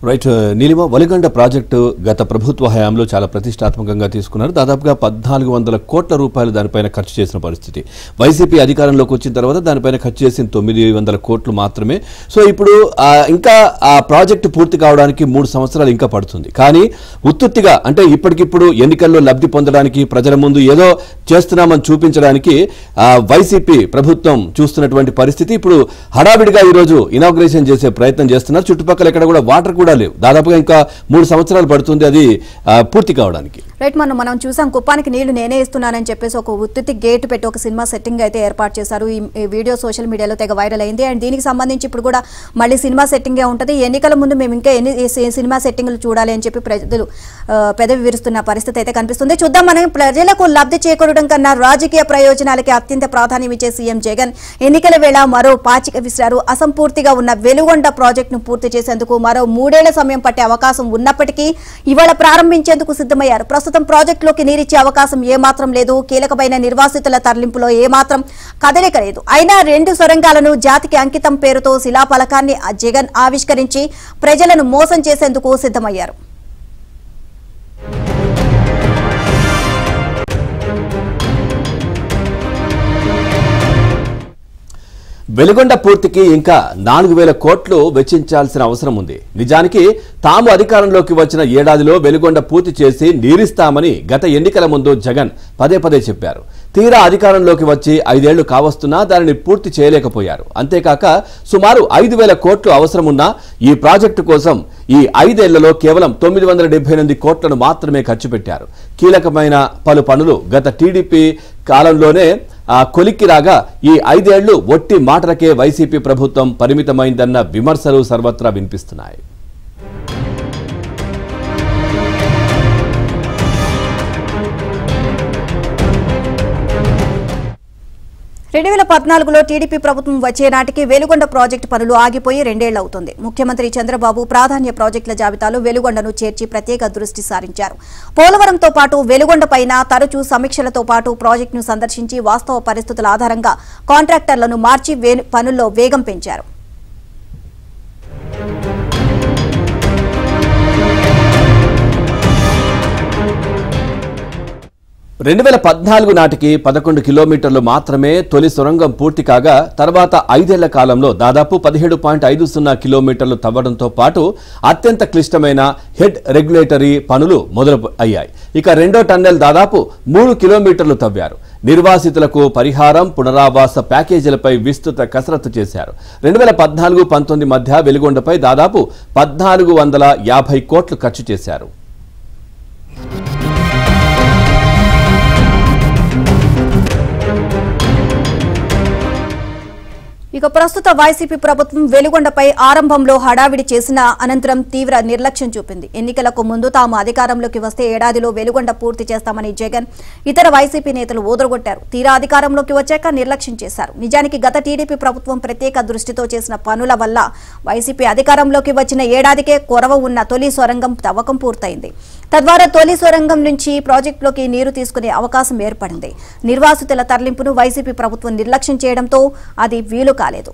Right Neelima Veligonda project గత ప్రభుత్వ హయాంలో చాలా ప్రతిష్టాత్మకంగా తీసుకున్నారు. దాదాపుగా 1400 కోట్ల రూపాయలు దానిపైన ఖర్చు చేసిన పరిస్థితి. వైసీపీ అధికారంలోకి వచ్చిన తర్వాత దానిపైన ఖర్చు చేసిన 900 కోట్లు మాత్రమే. సో ఇప్పుడు ఇంకా ఆ ప్రాజెక్టు పూర్తి కావడానికి 3 సంవత్సరాలు ఇంకా పడుతుంది. కానీ ఉత్తుత్తిగా అంటే ఇప్పటికిప్పుడు ఎన్నికల్లో లబ్ధి పొందడానికి ప్రజల ముందు ఏదో చేస్తున్నామని చూపించడానికి వైసీపీ ప్రభుత్వం చూస్తున్నటువంటి పరిస్థితి. ఇప్పుడు హడావిడిగా ఈరోజు ఇనాగ్రేషన్ చేసే ప్రయత్నం చేస్తున్నారు. చుట్టుపక్కల ఎక్కడ కూడా వాటర్ కూడా లేవు. దాదాపుగా ఇంకా 3 సంవత్సరాలు పడుతుంది అది పూర్తి కావడానికి. రైట్, మనం చూసాం కుప్పానికి నీళ్లు నేనే ఇస్తున్నానని చెప్పేసి ఒక ఉత్తుతి గేట్ పెట్టి ఒక సినిమా సెట్టింగ్ అయితే ఏర్పాటు చేశారు. ఈ వీడియో సోషల్ మీడియాలో తెగ వైరల్ అయింది. అండ్ దీనికి సంబంధించి ఇప్పుడు కూడా మళ్ళీ సినిమా సెట్టింగే ఉంటుంది. ఎన్నికల ముందు మేము ఇంకా ఎన్ని సినిమా సెట్టింగ్లు చూడాలి అని చెప్పి ప్రజలు పెదవి విరుస్తున్న పరిస్థితి అయితే కనిపిస్తుంది. చూద్దాం. మనం ప్రజలకు లబ్ధి చేకూరడం కన్నా రాజకీయ ప్రయోజనాలకి అత్యంత ప్రాధాన్యం ఇచ్చే సీఎం జగన్ ఎన్నికల వేళ మరో పాచిక విసిరారు. అసంపూర్తిగా ఉన్న వెలుగొండ ప్రాజెక్టును పూర్తి చేసేందుకు మరో 3 ఏళ్ల సమయం పట్టే అవకాశం ఉన్నప్పటికీ ఇవాళ ప్రారంభించేందుకు సిద్ధమయ్యారు. ప్రస్తుతం ప్రాజెక్టులోకి నీరిచ్చే అవకాశం ఏమాత్రం లేదు. కీలకమైన నిర్వాసితుల తరలింపులో ఏమాత్రం కదలిక లేదు. అయినా 2 సొరంగాలను జాతికి అంకితం పేరుతో శిలాఫలకాన్ని జగన్ ఆవిష్కరించి ప్రజలను మోసం చేసేందుకు సిద్ధమయ్యారు. వెలుగొండ పూర్తికి ఇంకా 4000 కోట్లు వెచ్చించాల్సిన అవసరం ఉంది. నిజానికి తాము అధికారంలోకి వచ్చిన ఏడాదిలో వెలుగొండ పూర్తి చేసి నీరిస్తామని గత ఎన్నికల ముందు జగన్ పదే పదే చెప్పారు. తీరా అధికారంలోకి వచ్చి 5 ఏళ్లు కావస్తున్నా దానిని పూర్తి చేయలేకపోయారు. అంతేకాక సుమారు 5000 కోట్లు అవసరమున్నా ఈ ప్రాజెక్టు కోసం ఈ 5 ఏళ్లలో కేవలం 978 కోట్లను మాత్రమే ఖర్చు పెట్టారు. కీలకమైన పలు పనులు గత టీడీపీ కాలంలోనే కొలిక్కి రాగా ఈ 5 ఏళ్లు ఒట్టి మాటలకే వైసీపీ ప్రభుత్వం పరిమితమైందన్న విమర్శలు సర్వత్రా వినిపిస్తున్నాయి. రెండు 2014లో టీడీపీ ప్రభుత్వం వచ్చే నాటికి వెలుగొండ ప్రాజెక్టు పనులు ఆగిపోయి 2 ఏళ్లు అవుతుంది. ముఖ్యమంత్రి చంద్రబాబు ప్రాధాన్య ప్రాజెక్టుల జాబితాలో వెలుగొండను చేర్చి ప్రత్యేక దృష్టి సారించారు. పోలవరంతో పాటు వెలుగొండ పైన తరచూ సమీక్షలతో పాటు ప్రాజెక్టును సందర్శించి వాస్తవ పరిస్థితుల ఆధారంగా కాంట్రాక్టర్లను మార్చి పనుల్లో వేగం పెంచారు. 2014 నాటికి 11 కిలోమీటర్లు మాత్రమే తొలి సొరంగం పూర్తి కాగా తర్వాత 5 ఏళ్ల కాలంలో దాదాపు 17.50 కిలోమీటర్లు తవ్వడంతో పాటు అత్యంత క్లిష్టమైన హెడ్ రెగ్యులేటరీ పనులు మొదలు అయ్యాయి. ఇక రెండో టన్నెల్ దాదాపు 3 కిలోమీటర్లు తవ్వారు. నిర్వాసితులకు పరిహారం, పునరావాస ప్యాకేజీలపై విస్తృత కసరత్తు చేశారు. 2014-19 మధ్య వెలుగొండపై దాదాపు 1450 కోట్లు ఖర్చు చేశారు. ఇక ప్రస్తుత వైసీపీ ప్రభుత్వం వెలుగొండపై ఆరంభంలో హడావిడి చేసిన అనంతరం తీవ్ర నిర్లక్ష్యం చూపింది. ఎన్నికలకు ముందు తాము అధికారంలోకి వస్తే ఏడాదిలో వెలుగొండ పూర్తి చేస్తామని జగన్ ఇతర వైసీపీ నేతలు ఊదరగొట్టారు. తీరా అధికారంలోకి వచ్చాక నిర్లక్ష్యం చేశారు. నిజానికి గత టీడీపీ ప్రభుత్వం ప్రత్యేక దృష్టితో చేసిన పనుల వల్ల వైసీపీ అధికారంలోకి వచ్చిన ఏడాదికే కొరవ ఉన్న తొలి సొరంగం తవ్వకం పూర్తయింది. తద్వారా తొలి సొరంగం నుంచి ప్రాజెక్టులోకి నీరు తీసుకునే అవకాశం ఏర్పడింది. నిర్వాసితుల తరలింపును వైసీపీ ప్రభుత్వం నిర్లక్ష్యం చేయడంతో అది వీలు కాలేదు.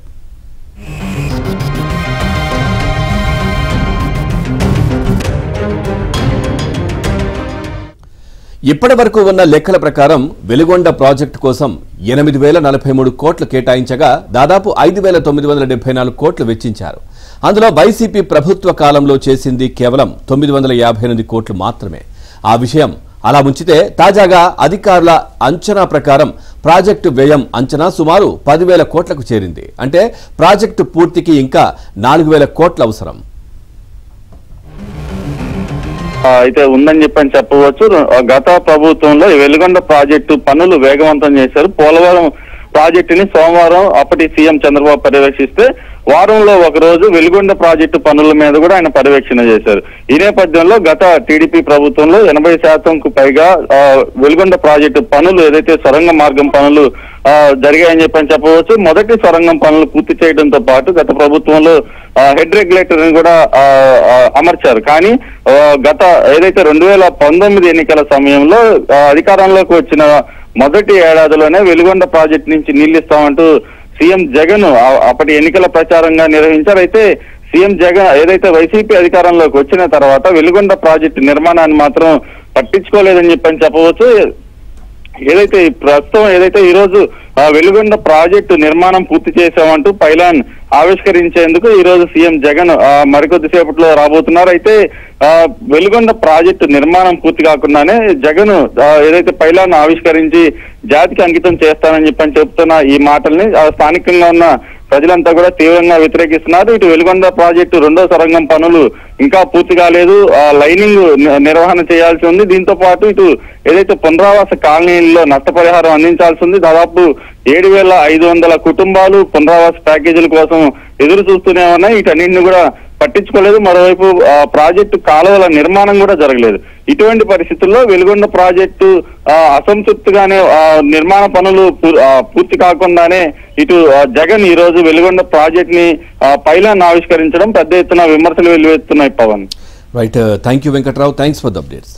ఇప్పటి వరకు ఉన్న లెక్కల ప్రకారం వెలుగొండ ప్రాజెక్టు కోసం 8043 కోట్లు కేటాయించగా దాదాపు 5974 కోట్లు వెచ్చించారు. అందులో వైసీపీ ప్రభుత్వ కాలంలో చేసింది కేవలం 958 కోట్లు మాత్రమే. ఆ విషయం అలా ఉంచితే తాజాగా అధికారుల అంచనా ప్రకారం ప్రాజెక్టు వ్యయం అంచనా సుమారు 10,000 కోట్లకు చేరింది. అంటే ప్రాజెక్టు పూర్తికి ఇంకా 4,000 కోట్లు అవసరం. అయితే ఉందని చెప్పవచ్చు. గత ప్రభుత్వంలో వెలుగొండ ప్రాజెక్టు పనులు వేగవంతం చేశారు. పోలవరం ప్రాజెక్టుని సోమవారం అప్పటి సీఎం చంద్రబాబు పర్యవేక్షిస్తే వారంలో ఒక రోజు వెలుగొండ ప్రాజెక్టు పనుల మీద కూడా ఆయన పర్యవేక్షణ చేశారు. ఈ నేపథ్యంలో గత టీడీపీ ప్రభుత్వంలో 80%కు పైగా వెలుగొండ ప్రాజెక్టు పనులు ఏదైతే సొరంగ మార్గం పనులు జరిగాయని చెప్పవచ్చు. మొదటి సొరంగం పనులు పూర్తి చేయడంతో పాటు గత ప్రభుత్వంలో హెడ్ రెగ్యులేటర్ ని కూడా అమర్చారు. కానీ గత ఏదైతే 2019 ఎన్నికల సమయంలో అధికారంలోకి వచ్చిన మొదటి ఏడాదిలోనే వెలుగొండ ప్రాజెక్టు నుంచి నీళ్లు ఇస్తామంటూ సీఎం జగన్ అప్పటి ఎన్నికల ప్రచారంగా నిర్వహించారు. అయితే సీఎం జగన్ ఏదైతే వైసీపీ అధికారంలోకి వచ్చిన తర్వాత వెలుగొండ ప్రాజెక్టు నిర్మాణాన్ని మాత్రం పట్టించుకోలేదని చెప్పవచ్చు. ఏదైతే ప్రస్తుతం ఏదైతే ఈ రోజు వెలుగొండ ప్రాజెక్టు నిర్మాణం పూర్తి చేశామంటూ పైలాన్ ఆవిష్కరించేందుకు ఈ రోజు సీఎం జగన్ మరికొద్దిసేపట్లో రాబోతున్నారు. అయితే వెలుగొండ ప్రాజెక్టు నిర్మాణం పూర్తి కాకుండానే జగన్ ఏదైతే పైలాన్ ఆవిష్కరించి జాతికి అంకితం చేస్తానని చెప్తున్న ఈ మాటల్ని స్థానికంగా ఉన్న ప్రజలంతా కూడా తీవ్రంగా వ్యతిరేకిస్తున్నారు. ఇటు వెలుగొండ ప్రాజెక్టు రెండో సొరంగం పనులు ఇంకా పూర్తి కాలేదు, లైనింగ్ నిర్వహణ చేయాల్సి ఉంది. దీంతో పాటు ఇటు ఏదైతే పునరావాస కాలనీల్లో నష్టపరిహారం అందించాల్సి ఉంది. దాదాపు 7,500 కుటుంబాలు పునరావాస ప్యాకేజీల కోసం ఎదురు చూస్తూనే ఉన్నాయి. వీటన్నింటిని కూడా పట్టించుకోలేదు. మరోవైపు ప్రాజెక్టు కాలువల నిర్మాణం కూడా జరగలేదు. ఇటువంటి పరిస్థితుల్లో వెలుగొండ ప్రాజెక్టు అసంతృప్తిగానే నిర్మాణ పనులు పూర్తి కాకుండానే ఇటు జగన్ ఈ రోజు వెలుగొండ ప్రాజెక్ట్ ని పైలాన్ ఆవిష్కరించడం పెద్ద ఎత్తున విమర్శలు వెల్లువెత్తున్నాయి. Pavan. Right, thank you Venkatrao, thanks for the updates.